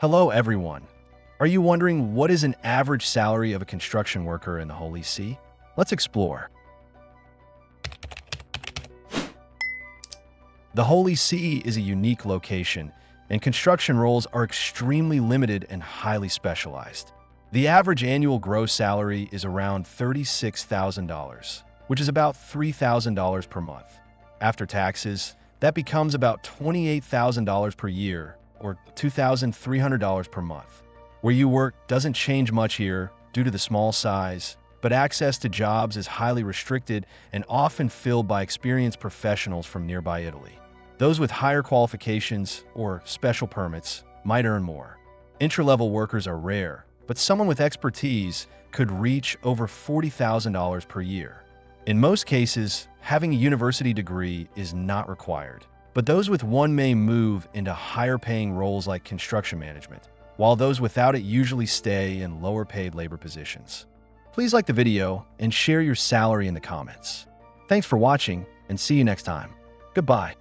Hello, everyone. Are you wondering what is an average salary of a construction worker in the Holy See? Let's explore. The Holy See is a unique location, and construction roles are extremely limited and highly specialized. The average annual gross salary is around $36,000, which is about $3,000 per month. After taxes, that becomes about $28,000 per year, or $2,300 per month. Where you work doesn't change much here due to the small size, but access to jobs is highly restricted and often filled by experienced professionals from nearby Italy. Those with higher qualifications or special permits might earn more. Entry-level workers are rare, but someone with expertise could reach over $40,000 per year. In most cases, having a university degree is not required, but those with one may move into higher-paying roles like construction management, while those without it usually stay in lower-paid labor positions. Please like the video and share your salary in the comments. Thanks for watching, and see you next time. Goodbye.